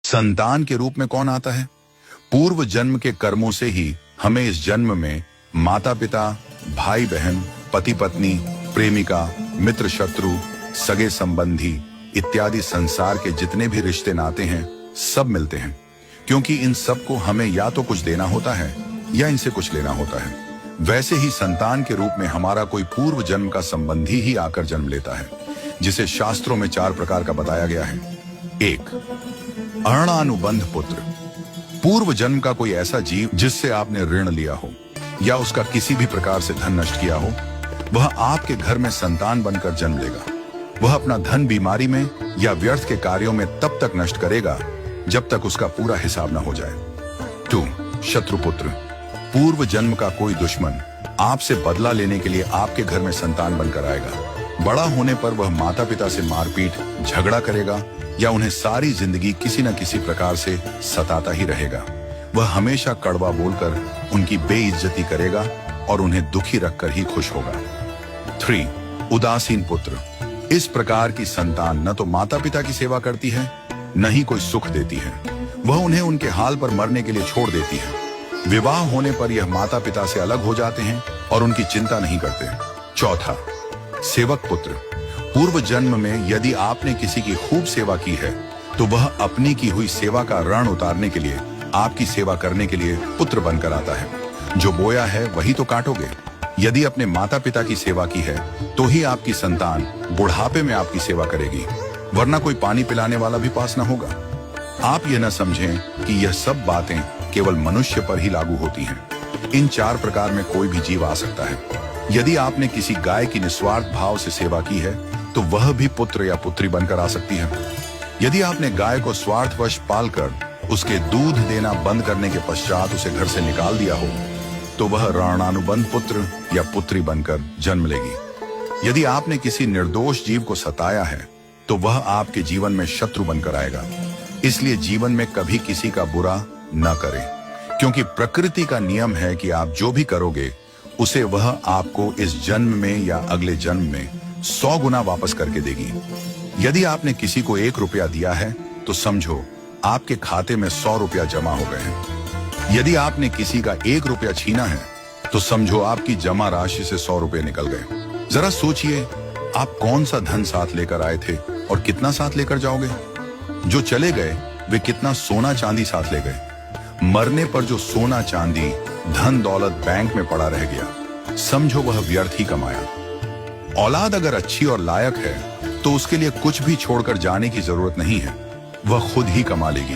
संतान के रूप में कौन आता है? पूर्व जन्म के कर्मों से ही हमें इस जन्म में माता पिता, भाई बहन, पति पत्नी, प्रेमिका, मित्र शत्रु, सगे संबंधी इत्यादि संसार के जितने भी रिश्ते नाते हैं सब मिलते हैं, क्योंकि इन सबको हमें या तो कुछ देना होता है या इनसे कुछ लेना होता है। वैसे ही संतान के रूप में हमारा कोई पूर्व जन्म का संबंधी ही आकर जन्म लेता है, जिसे शास्त्रों में 4 प्रकार का बताया गया है। 1. अरणानुबंध पुत्र। पूर्व जन्म का कोई ऐसा जीव जिससे आपने ऋण लिया हो या उसका किसी भी प्रकार से धन नष्ट किया हो, वह आपके घर में संतान बनकर जन्म लेगा। वह अपना धन बीमारी में या व्यर्थ के कार्यों में तब तक नष्ट करेगा जब तक उसका पूरा हिसाब न हो जाए। 2. शत्रुपुत्र। पूर्व जन्म का कोई दुश्मन आपसे बदला लेने के लिए आपके घर में संतान बनकर आएगा। बड़ा होने पर वह माता पिता से मारपीट, झगड़ा करेगा या उन्हें सारी जिंदगी किसी न किसी प्रकार से सताता ही रहेगा। वह हमेशा कड़वा बोलकर उनकी बेइज्जती करेगा और उन्हें दुखी रखकर ही खुश होगा। 3. उदासीन पुत्र। इस प्रकार की संतान न तो माता पिता की सेवा करती है, न ही कोई सुख देती है। वह उन्हें उनके हाल पर मरने के लिए छोड़ देती है। विवाह होने पर यह माता पिता से अलग हो जाते हैं और उनकी चिंता नहीं करते। 4. सेवक पुत्र। पूर्व जन्म में यदि आपने किसी की खूब सेवा की है तो वह अपनी की हुई सेवा का ऋण उतारने के लिए आपकी सेवा करने के लिए पुत्र बनकर आता है। जो बोया है वही तो काटोगे। यदि अपने माता पिता की सेवा की है तो ही आपकी संतान बुढ़ापे में आपकी सेवा करेगी, वरना कोई पानी पिलाने वाला भी पास न होगा। आप यह न समझें कि यह सब बातें केवल मनुष्य पर ही लागू होती हैं। इन 4 प्रकार में कोई भी जीव आ सकता है। यदि आपने किसी गाय की निस्वार्थ भाव से सेवा की है तो वह भी पुत्र या पुत्री बनकर आ सकती है। यदि आपने गाय को स्वार्थवश पालकर उसके दूध देना बंद करने के पश्चात उसे घर से निकाल दिया हो तो वह ऋणानुबंध पुत्र या पुत्री बनकर जन्म लेगी। यदि आपने किसी निर्दोष जीव को सताया है तो वह आपके जीवन में शत्रु बनकर आएगा। इसलिए जीवन में कभी किसी का बुरा न करें, क्योंकि प्रकृति का नियम है कि आप जो भी करोगे उसे वह आपको इस जन्म में या अगले जन्म में 100 गुना वापस करके देगी। यदि आपने किसी को 1 रुपया दिया है तो समझो आपके खाते में 100 रुपया जमा हो गए हैं। यदि आपने किसी का 1 रुपया छीना है तो समझो आपकी जमा राशि से 100 रुपये निकल गए। जरा सोचिए, आप कौन सा धन साथ लेकर आए थे और कितना साथ लेकर जाओगे? जो चले गए वे कितना सोना चांदी साथ ले गए। मरने पर जो सोना चांदी धन दौलत बैंक में पड़ा रह गया, समझो वह व्यर्थ ही कमाया। औलाद अगर अच्छी और लायक है तो उसके लिए कुछ भी छोड़कर जाने की जरूरत नहीं है, वह खुद ही कमा लेगी।